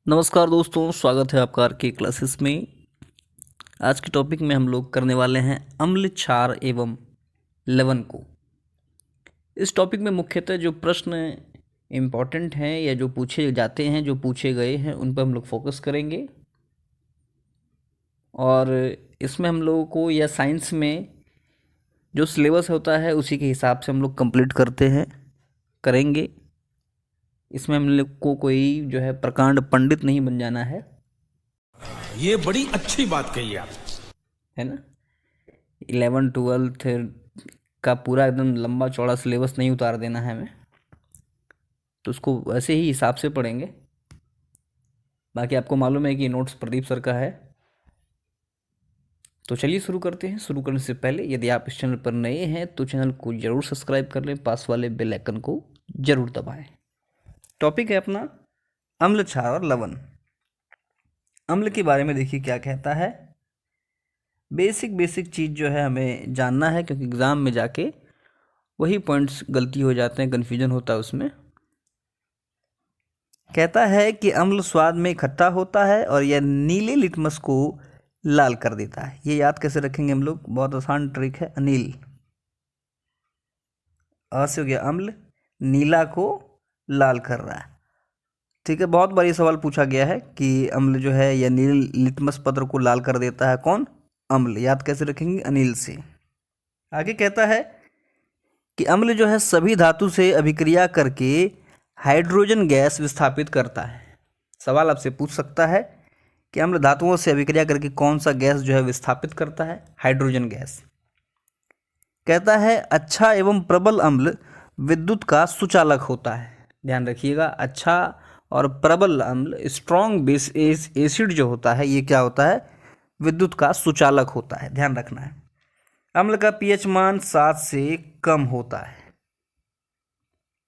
नमस्कार दोस्तों, स्वागत है आपका आर के क्लासेस में। आज के टॉपिक में हम लोग करने वाले हैं अम्ल, क्षार एवं लवण को। इस टॉपिक में मुख्यतः जो प्रश्न इम्पॉर्टेंट हैं या जो पूछे जाते हैं, जो पूछे गए हैं, उन पर हम लोग फोकस करेंगे। और इसमें हम लोगों को या साइंस में जो सिलेबस होता है उसी के हिसाब से हम लोग कंप्लीट करेंगे। इसमें हम लोग को कोई जो है प्रकांड पंडित नहीं बन जाना है ये बड़ी अच्छी बात कही आप। है ना। 11 12 का पूरा एकदम लंबा चौड़ा सिलेबस नहीं उतार देना है हमें, तो उसको वैसे ही हिसाब से पढ़ेंगे। बाकी आपको मालूम है कि नोट्स प्रदीप सर का है। तो चलिए शुरू करते हैं। शुरू करने से पहले यदि आप इस चैनल पर नए हैं तो चैनल को ज़रूर सब्सक्राइब कर लें, पास वाले बेल आइकन को ज़रूर दबाएं। टॉपिक है अपना अम्ल, क्षार और लवण। अम्ल के बारे में देखिए क्या कहता है। बेसिक चीज़ जो है हमें जानना है, क्योंकि एग्ज़ाम में जाके वही पॉइंट्स गलती हो जाते हैं, कन्फ्यूजन होता है उसमें। कहता है कि अम्ल स्वाद में इकट्ठा होता है और यह नीले लिटमस को लाल कर देता है। ये याद कैसे रखेंगे हम लोग? बहुत आसान ट्रिक है। अनिल, अ से हो गया अम्ल, नीला को लाल कर रहा है। ठीक है, बहुत बार ये सवाल पूछा गया है कि अम्ल जो है यह नील लिटमस पत्र को लाल कर देता है। कौन? अम्ल। याद कैसे रखेंगे? अनिल से। आगे कहता है कि अम्ल जो है सभी धातु से अभिक्रिया करके हाइड्रोजन गैस विस्थापित करता है। सवाल आपसे पूछ सकता है कि अम्ल धातुओं से अभिक्रिया करके कौन सा गैस जो है विस्थापित करता है? Hydrogen gas. कहता है अच्छा एवं प्रबल अम्ल विद्युत का सुचालक होता है। ध्यान रखिएगा, अच्छा और प्रबल अम्ल, स्ट्रॉन्ग बेस एसिड जो होता है, ये क्या होता है? विद्युत का सुचालक होता है। ध्यान रखना है। अम्ल का पीएच मान 7 से कम होता है।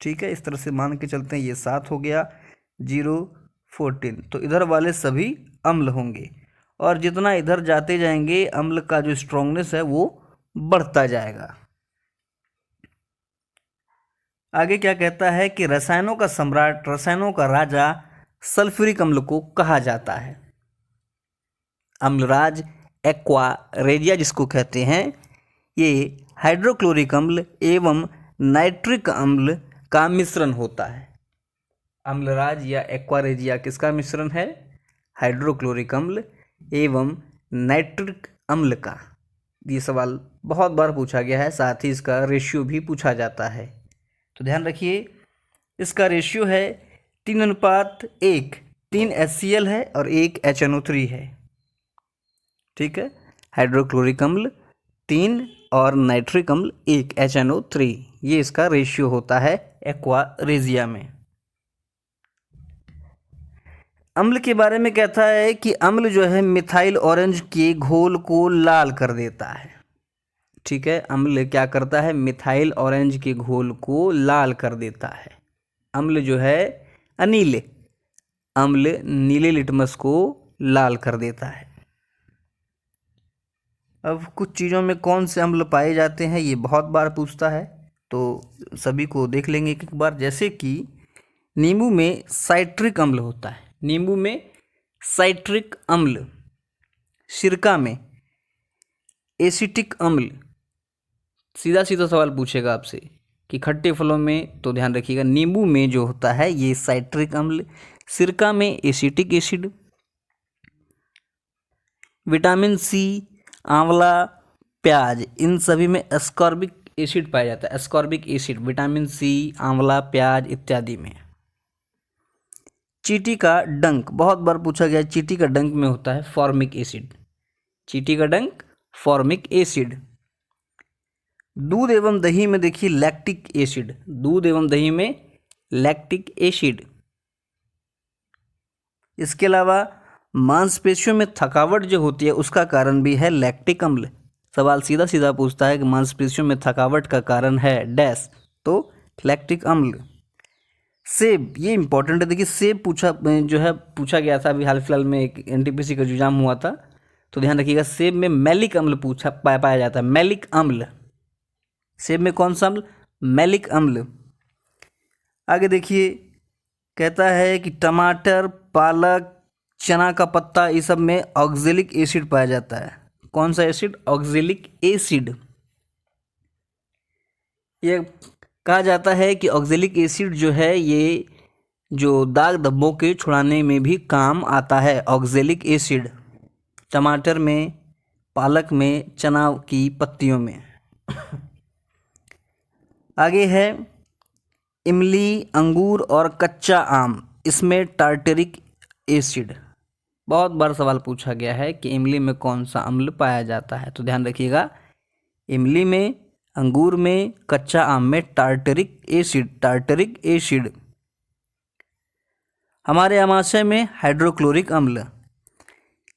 ठीक है, इस तरह से मान के चलते हैं। ये 7 हो गया, 0 14, तो इधर वाले सभी अम्ल होंगे। और जितना इधर जाते जाएंगे अम्ल का जो स्ट्रॉन्गनेस है वो बढ़ता जाएगा। आगे क्या कहता है कि रसायनों का सम्राट, रसायनों का राजा सल्फ्यूरिक अम्ल को कहा जाता है। अम्लराज, एक्वा रेजिया जिसको कहते हैं, ये हाइड्रोक्लोरिक अम्ल एवं नाइट्रिक अम्ल का मिश्रण होता है। अम्लराज या एक्वारेजिया किसका मिश्रण है? हाइड्रोक्लोरिक अम्ल एवं नाइट्रिक अम्ल का। ये सवाल बहुत बार पूछा गया है, साथ ही इसका रेशियो भी पूछा जाता है। तो ध्यान रखिए, इसका रेशियो है 3:1। 3 HCl है और 1 HNO3 है। ठीक है, हाइड्रोक्लोरिक अम्ल 3 और नाइट्रिक अम्ल 1 HNO3, ये इसका रेशियो होता है एक्वारेजिया में। अम्ल के बारे में कहता है कि अम्ल जो है मिथाइल ऑरेंज के घोल को लाल कर देता है। ठीक है, अम्ल क्या करता है? मिथाइल ऑरेंज के घोल को लाल कर देता है। अम्ल जो है अनील अम्ल नीले लिटमस को लाल कर देता है। अब कुछ चीज़ों में कौन से अम्ल पाए जाते हैं, ये बहुत बार पूछता है, तो सभी को देख लेंगे एक एक बार। जैसे कि नींबू में साइट्रिक अम्ल होता है। नींबू में साइट्रिक अम्ल। सिरका में एसिटिक अम्ल। सीधा सीधा सवाल पूछेगा आपसे कि खट्टे फलों में, तो ध्यान रखिएगा नींबू में जो होता है ये साइट्रिक अम्ल, सिरका में एसिटिक एसिड, विटामिन सी, आंवला, प्याज, इन सभी में एस्कॉर्बिक एसिड पाया जाता है। एस्कॉर्बिक एसिड विटामिन सी, आंवला, प्याज इत्यादि में। चींटी का डंक बहुत बार पूछा गया। चींटी का डंक में होता है फॉर्मिक एसिड। चींटी का डंक फॉर्मिक एसिड। दूध एवं दही में देखिए लैक्टिक एसिड। दूध एवं दही में लैक्टिक एसिड। इसके अलावा मांसपेशियों में थकावट जो होती है उसका कारण भी है लैक्टिक अम्ल। सवाल सीधा सीधा पूछता है कि मांसपेशियों में थकावट का कारण है डैश, तो लैक्टिक अम्ल। सेब, ये इंपॉर्टेंट है। देखिए सेब पूछा गया था अभी हाल फिलहाल में, एक एनटीपीसी का एग्जाम हुआ था, तो ध्यान रखिएगा सेब में मैलिक अम्ल पाया जाता है। मैलिक अम्ल। सेब में कौन सा अम्ल? मैलिक अम्ल। आगे देखिए कहता है कि टमाटर, पालक, चना का पत्ता, इस सब में ऑक्जेलिक एसिड पाया जाता है। कौन सा एसिड? Oxalic acid. ये कहा जाता है कि ऑक्जेलिक एसिड जो है ये जो दाग धब्बों के छुड़ाने में भी काम आता है। ऑक्जेलिक एसिड टमाटर में, पालक में, चना की पत्तियों में। आगे है इमली, अंगूर और कच्चा आम, इसमें टार्टरिक एसिड। बहुत बार सवाल पूछा गया है कि इमली में कौन सा अम्ल पाया जाता है, तो ध्यान रखिएगा, इमली में, अंगूर में, कच्चा आम में टार्टरिक एसिड। Tartaric acid. हमारे आमाशय में हाइड्रोक्लोरिक अम्ल।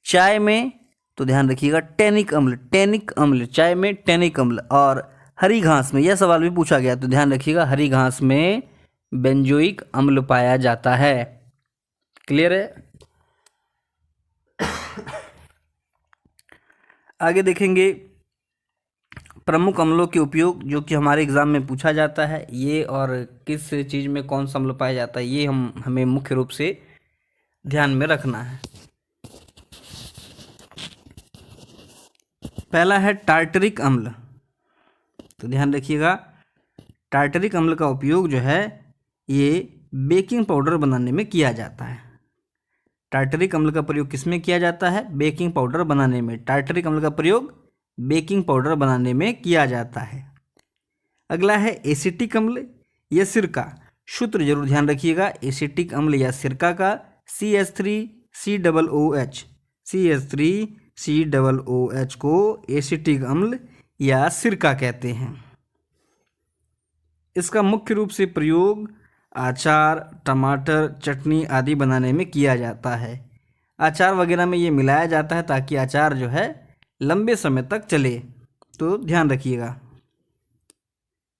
चाय में तो ध्यान रखिएगा टेनिक अम्ल। टेनिक अम्ल, चाय में टेनिक अम्ल। और हरी घास में, यह सवाल भी पूछा गया तो ध्यान रखिएगा, हरी घास में बेंजोइक अम्ल पाया जाता है। क्लियर है? आगे देखेंगे प्रमुख अम्लों के उपयोग, जो कि हमारे एग्जाम में पूछा जाता है। ये और किस चीज़ में कौन सा अम्ल पाया जाता है, ये हमें मुख्य रूप से ध्यान में रखना है। पहला है टार्टरिक अम्ल। तो ध्यान रखिएगा, टार्टरिक अम्ल का उपयोग जो है ये बेकिंग पाउडर बनाने में किया जाता है। टार्टरिक अम्ल का प्रयोग किस में किया जाता है? बेकिंग पाउडर बनाने में। टार्टरिक अम्ल का प्रयोग बेकिंग पाउडर बनाने में किया जाता है। अगला है एसिटिक अम्ल या सिरका। सूत्र जरूर ध्यान रखिएगा, एसिटिक अम्ल या सिरका का CH3COOH। CH3COOH को एसिटिक अम्ल या सिरका कहते हैं। इसका मुख्य रूप से प्रयोग अचार, टमाटर, चटनी आदि बनाने में किया जाता है। अचार वगैरह में ये मिलाया जाता है ताकि अचार जो है लंबे समय तक चले, तो ध्यान रखिएगा।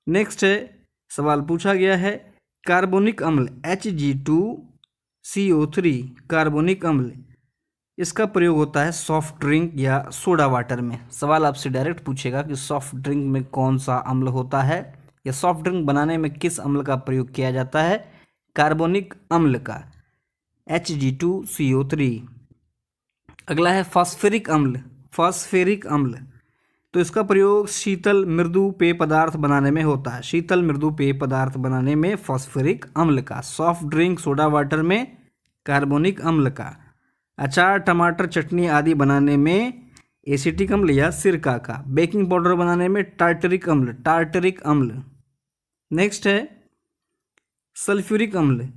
नेक्स्ट है, सवाल पूछा गया है कार्बोनिक अम्ल Hg2CO3। कार्बोनिक अम्ल, इसका प्रयोग होता है सॉफ्ट ड्रिंक या सोडा वाटर में। सवाल आपसे डायरेक्ट पूछेगा कि सॉफ्ट ड्रिंक में कौन सा अम्ल होता है, या सॉफ्ट ड्रिंक बनाने में किस अम्ल का प्रयोग किया जाता है? कार्बोनिक अम्ल का, Hg2CO3। अगला है फॉस्फेरिक अम्ल। फॉस्फेरिक अम्ल, तो इसका प्रयोग शीतल मृदु पेय पदार्थ बनाने में होता है। शीतल मृदु पेय पदार्थ बनाने में फॉस्फेरिक अम्ल का। सॉफ्ट ड्रिंक, सोडा वाटर में कार्बोनिक अम्ल का। अचार, टमाटर, चटनी आदि बनाने में एसिटिक अम्ल या सिरका का। बेकिंग पाउडर बनाने में टार्टरिक अम्ल। टार्टरिक अम्ल। नेक्स्ट है सल्फ्यूरिक अम्ल। तो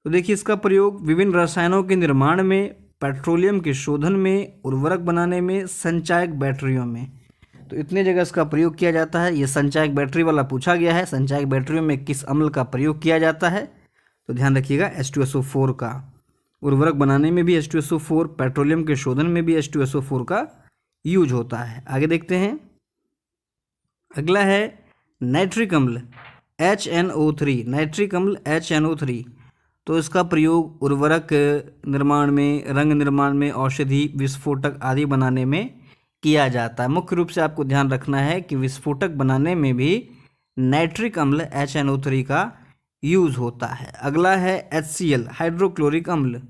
देखिए, इसका प्रयोग विभिन्न रसायनों के निर्माण में, पेट्रोलियम के शोधन में, उर्वरक बनाने में, संचायक बैटरियों में, तो इतने जगह इसका प्रयोग किया जाता है। ये संचायक बैटरी वाला पूछा गया है, संचायक बैटरियों में किस अम्ल का प्रयोग किया जाता है, तो ध्यान रखिएगा H2SO4 का। उर्वरक बनाने में भी H2SO4, पेट्रोलियम के शोधन में भी H2SO4 का यूज होता है। आगे देखते हैं, अगला है नाइट्रिक अम्ल HNO3। नाइट्रिक अम्ल HNO3, तो इसका प्रयोग उर्वरक निर्माण में, रंग निर्माण में, औषधि, विस्फोटक आदि बनाने में किया जाता है। मुख्य रूप से आपको ध्यान रखना है कि विस्फोटक बनाने में भी नाइट्रिक अम्ल HNO3 का यूज होता है। अगला है HCl हाइड्रोक्लोरिक अम्ल।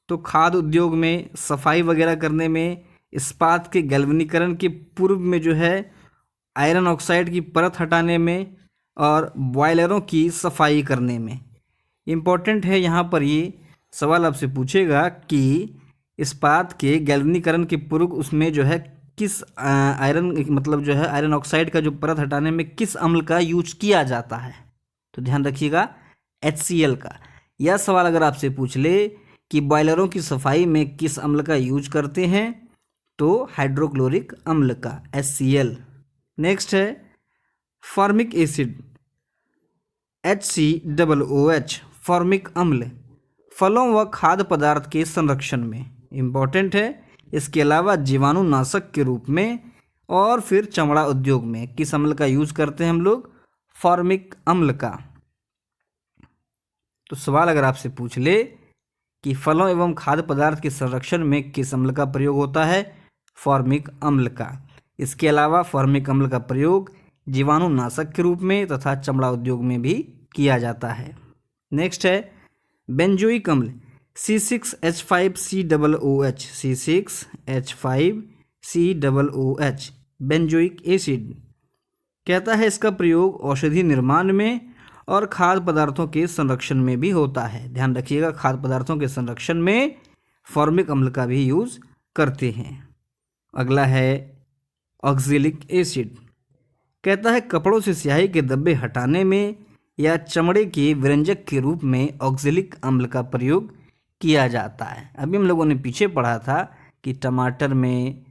तो खाद्य उद्योग में, सफाई वगैरह करने में, इस्पात के गैल्वेनीकरण के पूर्व में जो है आयरन ऑक्साइड की परत हटाने में, और बॉयलरों की सफाई करने में। इम्पॉर्टेंट है यहाँ पर, ये सवाल आपसे पूछेगा कि इस्पात के गैल्वेनीकरण के पूर्व उसमें जो है किस आयरन, मतलब जो है आयरन ऑक्साइड का जो परत हटाने में किस अम्ल का यूज किया जाता है, तो ध्यान रखिएगा HCl का। यह सवाल अगर आपसे पूछ ले कि बॉयलरों की सफाई में किस अम्ल का यूज करते हैं, तो हाइड्रोक्लोरिक अम्ल का HCl। नेक्स्ट है फॉर्मिक एसिड HCOOH। फॉर्मिक अम्ल फलों व खाद्य पदार्थ के संरक्षण में इम्पॉर्टेंट है। इसके अलावा जीवाणुनाशक के रूप में, और फिर चमड़ा उद्योग में किस अम्ल का यूज करते हैं हम लोग? फॉर्मिक अम्ल का। तो सवाल अगर आपसे पूछ ले कि फलों एवं खाद्य पदार्थ के संरक्षण में किस अम्ल का प्रयोग होता है? फॉर्मिक अम्ल का। इसके अलावा फॉर्मिक अम्ल का प्रयोग जीवाणुनाशक के रूप में तथा चमड़ा उद्योग में भी किया जाता है। नेक्स्ट है बेंजोइक अम्ल C6H5COOH, C6H5COOH बेंजोइक एसिड। कहता है इसका प्रयोग औषधि निर्माण में और खाद्य पदार्थों के संरक्षण में भी होता है। ध्यान रखिएगा, खाद्य पदार्थों के संरक्षण में फॉर्मिक अम्ल का भी यूज़ करते हैं। अगला है ऑक्जेलिक एसिड। कहता है कपड़ों से स्याही के धब्बे हटाने में या चमड़े के व्यंजक के रूप में ऑक्जेलिक अम्ल का प्रयोग किया जाता है। अभी हम लोगों ने पीछे पढ़ा था कि टमाटर में,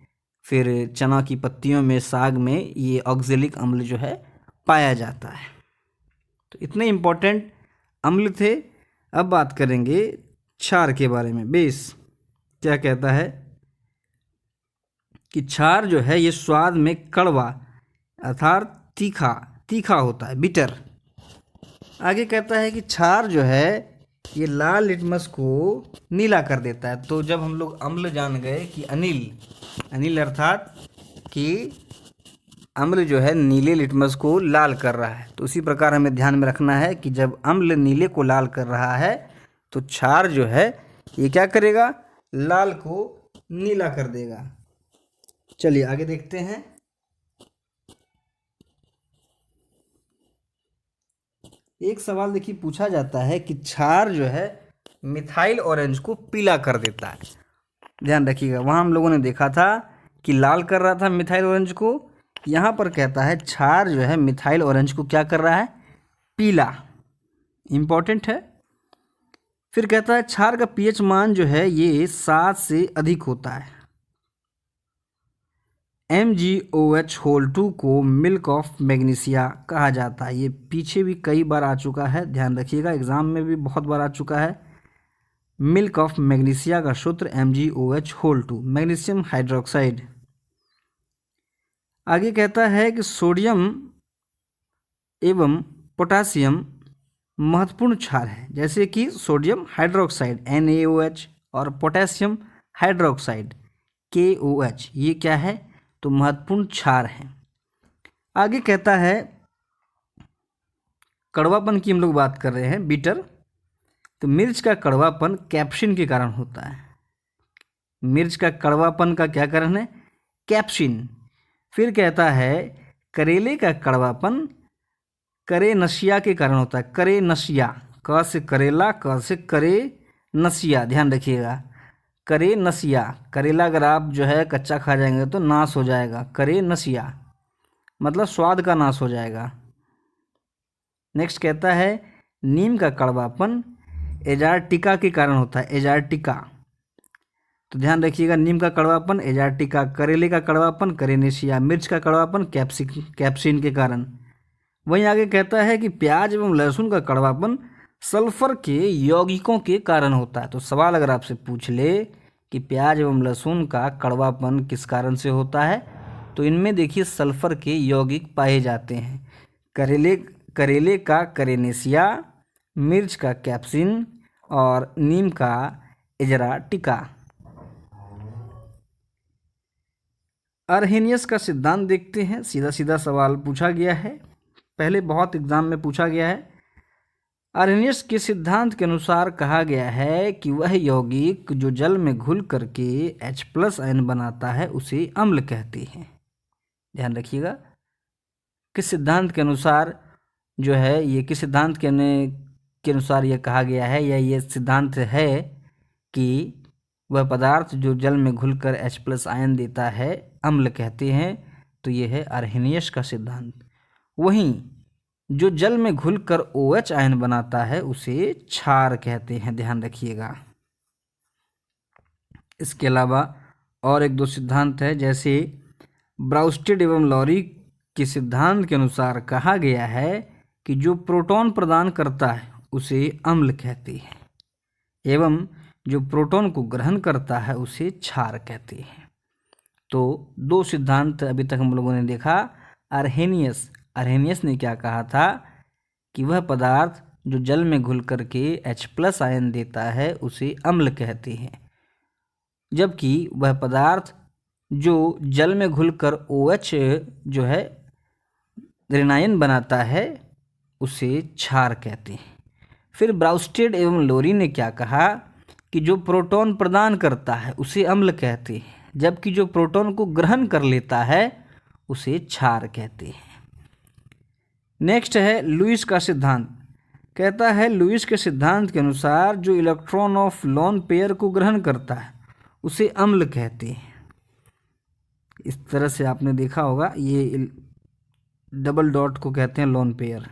फिर चना की पत्तियों में, साग में ये ऑक्जेलिक अम्ल जो है पाया जाता है। तो इतने इम्पोर्टेंट अम्ल थे। अब बात करेंगे क्षार के बारे में। बेस क्या कहता है कि क्षार जो है ये स्वाद में कड़वा अर्थात तीखा होता है, बिटर। आगे कहता है कि क्षार जो है ये लाल लिटमस को नीला कर देता है। तो जब हम लोग अम्ल जान गए कि अनिल अर्थात कि अम्ल जो है नीले लिटमस को लाल कर रहा है, तो उसी प्रकार हमें ध्यान में रखना है कि जब अम्ल नीले को लाल कर रहा है तो क्षार जो है ये क्या करेगा, लाल को नीला कर देगा। चलिए आगे देखते हैं। एक सवाल देखिए पूछा जाता है कि क्षार जो है मिथाइल ऑरेंज को पीला कर देता है। ध्यान रखिएगा, वहाँ हम लोगों ने देखा था कि लाल कर रहा था मिथाइल ऑरेंज को। यहाँ पर कहता है क्षार जो है मिथाइल ऑरेंज को क्या कर रहा है, पीला। इम्पॉर्टेंट है। फिर कहता है क्षार का पीएच मान जो है ये 7 से अधिक होता है। MgOH2 को मिल्क ऑफ मैग्नीशिया कहा जाता है। ये पीछे भी कई बार आ चुका है, ध्यान रखिएगा, एग्जाम में भी बहुत बार आ चुका है। मिल्क ऑफ मैग्नीशिया का सूत्र MgOH2, मैग्नीशियम हाइड्रोक्साइड। आगे कहता है कि सोडियम एवं पोटासियम महत्वपूर्ण क्षार है, जैसे कि सोडियम हाइड्रोक्साइड NaOH और पोटेशियम हाइड्रोक्साइड KOH, ये क्या है, तो महत्वपूर्ण क्षार है। आगे कहता है कड़वापन की हम लोग बात कर रहे हैं, बिटर। तो मिर्च का कड़वापन कैप्सिन के कारण होता है। मिर्च का कड़वापन का क्या कारण है, कैप्सिन। फिर कहता है करेले का कड़वापन करेनशिया के कारण होता है। करेनशिया, क से करेला, क से करेनशिया, ध्यान रखिएगा। करेनशिया, करेला अगर आप जो है कच्चा खा जाएंगे तो नाश हो जाएगा। करेनशिया मतलब स्वाद का नाश हो जाएगा। नेक्स्ट कहता है नीम का कड़वापन एजार्टिका के कारण होता है। एजार्टिका, तो ध्यान रखिएगा, नीम का कड़वापन एजार्टिका, करेले का कड़वापन करेनेशिया, मिर्च का कड़वापन कैप्सिन के कारण। वहीं आगे कहता है कि प्याज एवं लहसुन का कड़वापन सल्फर के यौगिकों के कारण होता है। तो सवाल अगर आपसे पूछ ले कि प्याज एवं लहसुन का कड़वापन किस कारण से होता है, तो इनमें देखिए सल्फर के यौगिक पाए जाते हैं। करेले का करेनेशिया, मिर्च का कैप्सिन और नीम का एजार्टिका। अर्हेनियस का सिद्धांत देखते हैं। सीधा सीधा सवाल पूछा गया है, पहले बहुत एग्जाम में पूछा गया है। अर्हेनियस के सिद्धांत के अनुसार कहा गया है कि वह यौगिक जो जल में घुल करके H+ आयन बनाता है उसे अम्ल कहते हैं। ध्यान रखिएगा, किस सिद्धांत के अनुसार जो है ये, किस सिद्धांत के अनुसार ये कहा गया है, या ये सिद्धांत है कि वह पदार्थ जो जल में घुलकर H+ आयन देता है अम्ल कहते हैं। तो ये है अर्हेनियस का सिद्धांत। वहीं जो जल में घुलकर OH आयन बनाता है उसे क्षार कहते हैं, ध्यान रखिएगा। इसके अलावा और एक दो सिद्धांत है, जैसे ब्राउस्टेड एवं लॉरी के सिद्धांत के अनुसार कहा गया है कि जो प्रोटॉन प्रदान करता है उसे अम्ल कहते हैं, एवं जो प्रोटॉन को ग्रहण करता है उसे क्षार कहते हैं। तो दो सिद्धांत अभी तक हम लोगों ने देखा। अर्हेनियस ने क्या कहा था कि वह पदार्थ जो जल में घुल करके H+ आयन देता है उसे अम्ल कहते हैं, जबकि वह पदार्थ जो जल में घुलकर OH जो है ऋणायन बनाता है उसे क्षार कहते हैं। फिर ब्राउस्टेड एवं लोरी ने क्या कहा कि जो प्रोटॉन प्रदान करता है उसे अम्ल कहते हैं, जबकि जो प्रोटॉन को ग्रहण कर लेता है उसे क्षार कहते हैं। नेक्स्ट है लुईस का सिद्धांत। कहता है लुईस के सिद्धांत के अनुसार जो इलेक्ट्रॉन ऑफ लोन पेयर को ग्रहण करता है उसे अम्ल कहते हैं। इस तरह से आपने देखा होगा, ये डबल डॉट को कहते हैं लोन पेयर।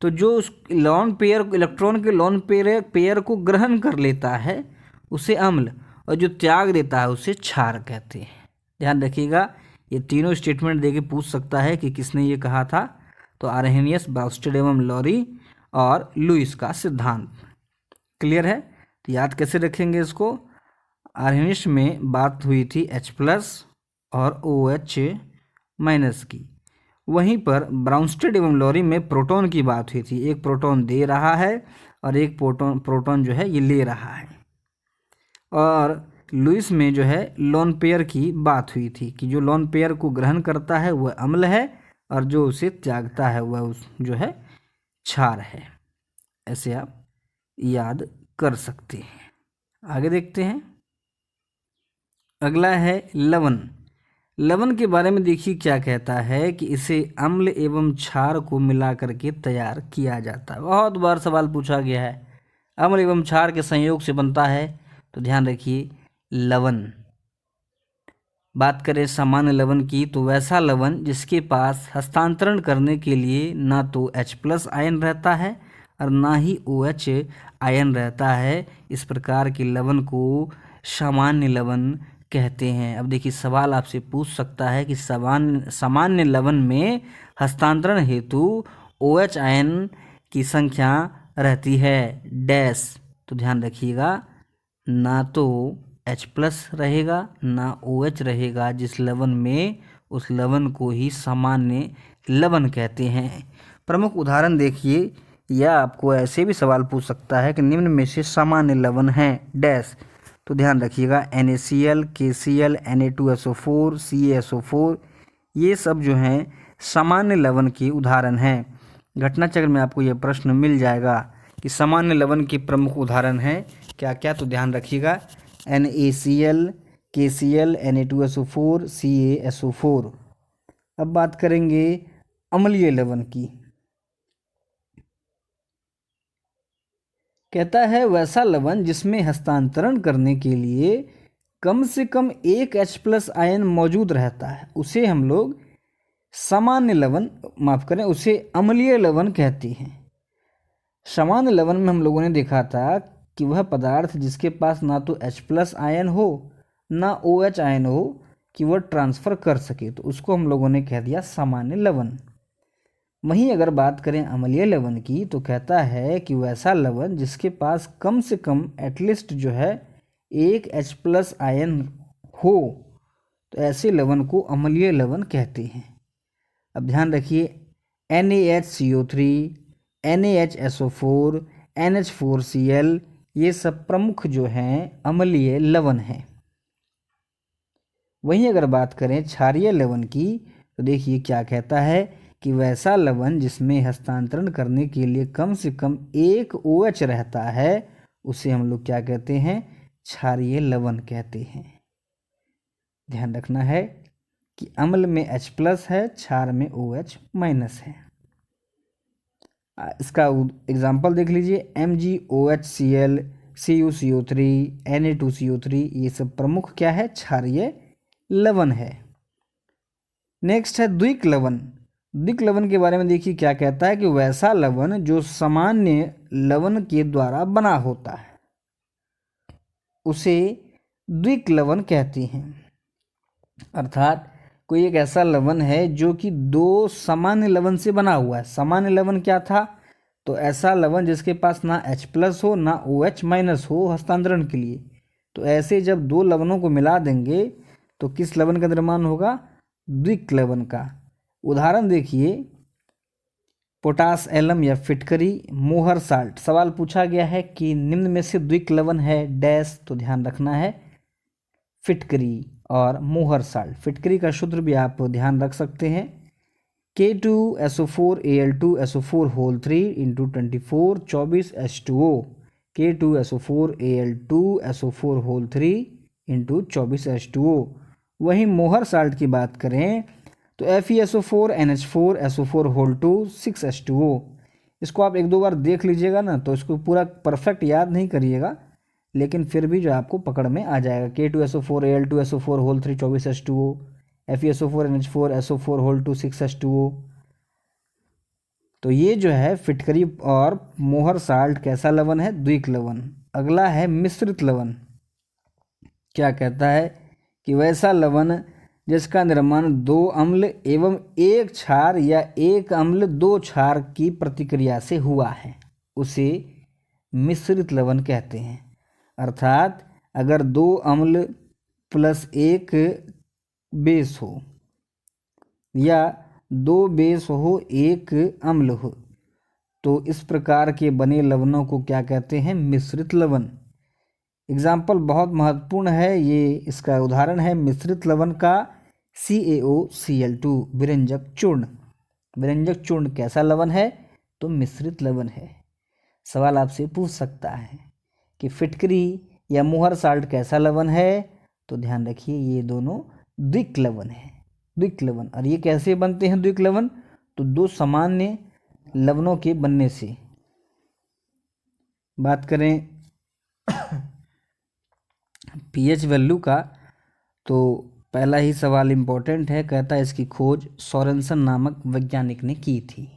तो जो उस लोन पेयर इलेक्ट्रॉन के लोन पेयर को ग्रहण कर लेता है उसे अम्ल, और जो त्याग देता है उसे क्षार कहते हैं। ध्यान रखिएगा, ये तीनों स्टेटमेंट देके पूछ सकता है कि किसने ये कहा था। तो आर्हेनियस, ब्राउस्टेड एवं लोरी और लुईस का सिद्धांत। क्लियर है? तो याद कैसे रखेंगे इसको? आर्हेनियस में बात हुई थी H+ और OH- की। वहीं पर ब्राउस्टेड एवं लोरी में प्रोटॉन की बात हुई थी। एक प्रोटॉन दे रहा है और एक प्रोटॉन जो है ये ले रहा है। और लुईस में जो है लोन पेयर की बात हुई थी कि जो लोन पेयर को ग्रहण करता है वह अम्ल है और जो उसे त्यागता है वह जो है क्षार है। ऐसे आप याद कर सकते हैं। आगे देखते हैं। अगला है लवण। लवण के बारे में देखिए क्या कहता है कि इसे अम्ल एवं क्षार को मिला करके तैयार किया जाता है। बहुत बार सवाल पूछा गया है, अम्ल एवं क्षार के संयोग से बनता है। तो ध्यान रखिए लवण। बात करें सामान्य लवण की तो वैसा लवण जिसके पास हस्तांतरण करने के लिए ना तो H+ आयन रहता है और ना ही OH आयन रहता है, इस प्रकार के लवण को सामान्य लवण कहते हैं। अब देखिए सवाल आपसे पूछ सकता है कि सामान्य लवण में हस्तांतरण हेतु OH आयन की संख्या रहती है डैश। तो ध्यान रखिएगा, ना तो H+ रहेगा ना OH रहेगा। जिस लवण में, उस लवण को ही सामान्य लवण कहते हैं। प्रमुख उदाहरण देखिए, या आपको ऐसे भी सवाल पूछ सकता है कि निम्न में से सामान्य लवण हैं डैश। तो ध्यान रखिएगा NaCl, KCl, Na2SO4, CaSO4, ये सब जो हैं सामान्य लवण के उदाहरण हैं। घटना चक्र में आपको यह प्रश्न मिल जाएगा कि सामान्य लवण के प्रमुख उदाहरण हैं क्या क्या। तो ध्यान रखिएगा NaCl, KCl, Na2SO4, CaSO4। अब बात करेंगे अम्लीय लवण की। कहता है वैसा लवण जिसमें हस्तांतरण करने के लिए कम से कम एक H+ आयन मौजूद रहता है उसे हम लोग सामान्य लवण, माफ करें, उसे अम्लीय लवण कहते हैं। सामान्य लवण में हम लोगों ने देखा था कि वह पदार्थ जिसके पास ना तो H+ आयन हो ना OH आयन हो कि वह ट्रांसफ़र कर सके, तो उसको हम लोगों ने कह दिया सामान्य लवण। वहीं अगर बात करें अम्लीय लवण की तो कहता है कि वैसा लवण जिसके पास कम से कम एटलीस्ट जो है एक H+ आयन हो, तो ऐसे लवण को अम्लीय लवण कहते हैं। अब ध्यान रखिए NaHCO3, NaHSO4, NH4Cl, ये सब प्रमुख जो हैं अम्लीय लवण हैं। वहीं अगर बात करें क्षारीय लवण की तो देखिए क्या कहता है कि वैसा लवण जिसमें हस्तांतरण करने के लिए कम से कम एक OH रहता है उसे हम लोग क्या कहते हैं? क्षारीय लवण कहते हैं। ध्यान रखना है कि अम्ल में H+ है, क्षार में OH- है। इसका एग्जाम्पल देख लीजिए MgOHCl, CuCO3, Na2CO3, ये सब प्रमुख क्या है? क्षारीय लवण है। नेक्स्ट है द्विक लवण। द्विक लवण के बारे में देखिए क्या कहता है कि वैसा लवण जो सामान्य लवण के द्वारा बना होता है उसे द्विक लवण कहते हैं। अर्थात कोई एक ऐसा लवण है जो कि दो सामान्य लवण से बना हुआ है। सामान्य लवण क्या था? तो ऐसा लवण जिसके पास ना H+ हो ना OH- हो हस्तांतरण के लिए। तो ऐसे जब दो लवणों को मिला देंगे तो किस लवण का निर्माण होगा? द्विक लवण का। उदाहरण देखिए पोटास एलम या फिटकरी, मोहर साल्ट। सवाल पूछा गया है कि निम्न में से द्विक लवण है डैश। तो ध्यान रखना है फिटकरी और मोहर साल्ट। फिटकरी का सूत्र भी आप ध्यान रख सकते हैं K2SO4Al2SO4 whole 3 into 24 24H2O, K2SO4Al2SO4 whole 3 into 24H2O। वहीं मोहर साल्ट की बात करें तो FeSO4NH4SO4 होल 2 6H2O। इसको आप एक दो बार देख लीजिएगा ना, तो इसको पूरा परफेक्ट याद नहीं करिएगा, लेकिन फिर भी जो आपको पकड़ में आ जाएगा। K2SO4Al2SO4 whole 3 24H2O, FeSO4NH4SO4 whole 2 6H2O। तो ये जो है फिटकरी और मोहर साल्ट कैसा लवण है? द्विक लवण। अगला है मिश्रित लवण। क्या कहता है कि वैसा लवण जिसका निर्माण दो अम्ल एवं एक क्षार या एक अम्ल दो क्षार की प्रतिक्रिया से हुआ है, उसे मिश्रित लवण कहते हैं। अर्थात अगर दो अम्ल प्लस एक बेस हो या दो बेस हो एक अम्ल हो, तो इस प्रकार के बने लवणों को क्या कहते हैं? मिश्रित लवण। एग्जाम्पल बहुत महत्वपूर्ण है ये, इसका उदाहरण है मिश्रित लवण का CaOCl2 विरंजक चूर्ण। विरंजक चूर्ण कैसा लवण है? तो मिश्रित लवण है। सवाल आपसे पूछ सकता है कि फिटकरी या मोहर साल्ट कैसा लवण है? तो ध्यान रखिए ये दोनों द्विक लवण है, द्विक लवण। और ये कैसे बनते हैं द्विक लवण? तो दो सामान्य लवणों के बनने से। बात करें pH वैल्यू का, तो पहला ही सवाल इम्पोर्टेंट है। कहता है इसकी खोज सोरेनसन नामक वैज्ञानिक ने की थी।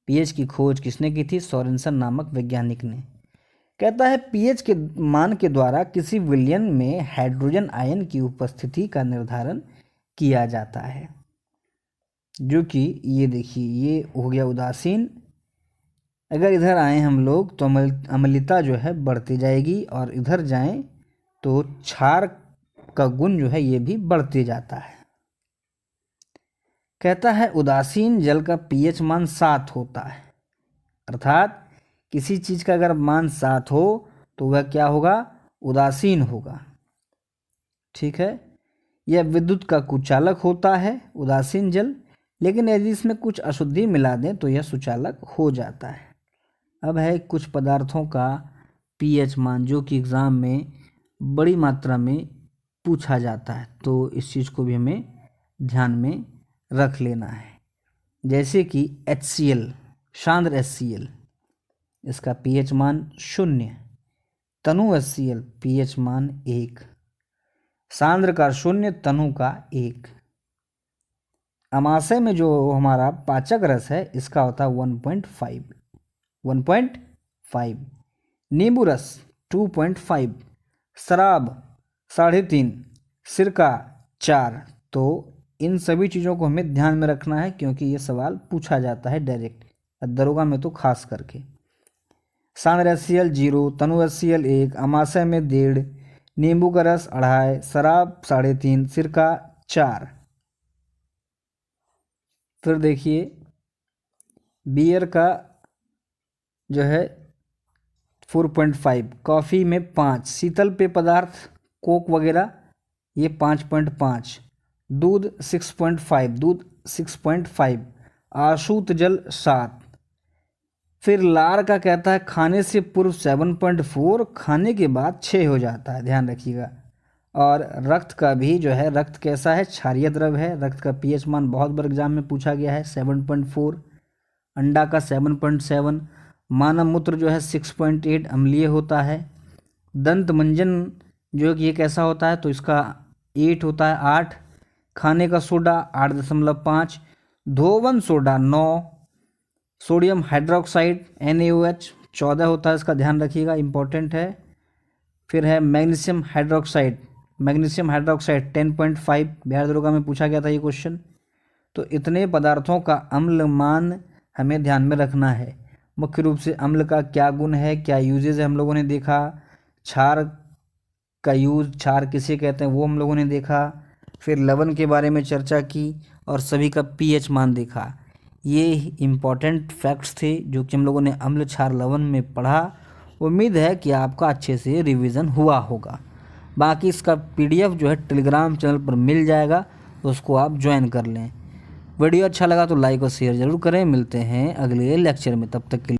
pH की खोज किसने की थी? सोरेनसन नामक वैज्ञानिक ने। कहता है pH के मान के द्वारा किसी विलयन में हाइड्रोजन आयन की उपस्थिति का निर्धारण किया जाता है, जो कि ये देखिए ये हो गया उदासीन। अगर इधर आए हम लोग तो अम्लता जो है बढ़ती जाएगी, और इधर जाएं तो क्षार का गुण जो है ये भी बढ़ते जाता है। कहता है उदासीन जल का pH मान 7 होता है। अर्थात किसी चीज़ का अगर मान 7 हो तो वह क्या होगा? उदासीन होगा। ठीक है। यह विद्युत का कुचालक होता है उदासीन जल, लेकिन यदि इसमें कुछ अशुद्धि मिला दें तो यह सुचालक हो जाता है। अब है कुछ पदार्थों का pH मान, जो कि एग्ज़ाम में बड़ी मात्रा में पूछा जाता है, तो इस चीज़ को भी हमें ध्यान में रख लेना है। जैसे कि HCl, सांद्र HCl, इसका pH मान 0, तनु HCl pH मान 1, सांद्र का 0, तनु का 1। अमाशय में जो हमारा पाचक रस है इसका होता है 1.5, नींबू रस 2.5, शराब 3.5, सिरका 4। तो इन सभी चीज़ों को हमें ध्यान में रखना है, क्योंकि ये सवाल पूछा जाता है डायरेक्ट, दरोगा में तो खास करके। सांद्र HCl 0, तनु HCl 1, अमाशय में 1.5, नींबू का रस 2.5, शराब 3.5, सिरका 4। फिर देखिए बियर का जो है 4.5, कॉफ़ी में 5, शीतल पेय पदार्थ कोक वगैरह ये 5.5, दूध 6.5, आशुत जल 7। फिर लार का कहता है खाने से पूर्व 7.4, खाने के बाद 6 हो जाता है, ध्यान रखिएगा। और रक्त का भी जो है, रक्त कैसा है? क्षारीय द्रव है। रक्त का pH मान बहुत बार एग्जाम में पूछा गया है 7.4, अंडा का 7.7, मानव मूत्र जो है 6.8 अम्लीय होता है। दंत मंजन जो कि ये कैसा होता है? तो इसका 8 होता है, 8। खाने का सोडा 8.5, धोवन सोडा 9, सोडियम हाइड्रोक्साइड NaOH 14 होता है, इसका ध्यान रखिएगा, इंपॉर्टेंट है। फिर है मैग्नीशियम हाइड्रोक्साइड 10.5, बिहार दरोगा में पूछा गया था ये क्वेश्चन। तो इतने पदार्थों का अम्ल मान हमें ध्यान में रखना है। मुख्य रूप से अम्ल का क्या गुण है, क्या यूजेज है, हम लोगों ने देखा। क्षार का यूज, क्षार किसे कहते हैं, वो हम लोगों ने देखा। फिर लवण के बारे में चर्चा की और सभी का pH मान देखा। ये इम्पॉर्टेंट फैक्ट्स थे जो कि हम लोगों ने अम्ल क्षार लवण में पढ़ा। उम्मीद है कि आपका अच्छे से रिवीजन हुआ होगा। बाकी इसका PDF जो है टेलीग्राम चैनल पर मिल जाएगा, उसको आप ज्वाइन कर लें। वीडियो अच्छा लगा तो लाइक और शेयर ज़रूर करें। मिलते हैं अगले लेक्चर में, तब तक के लिए।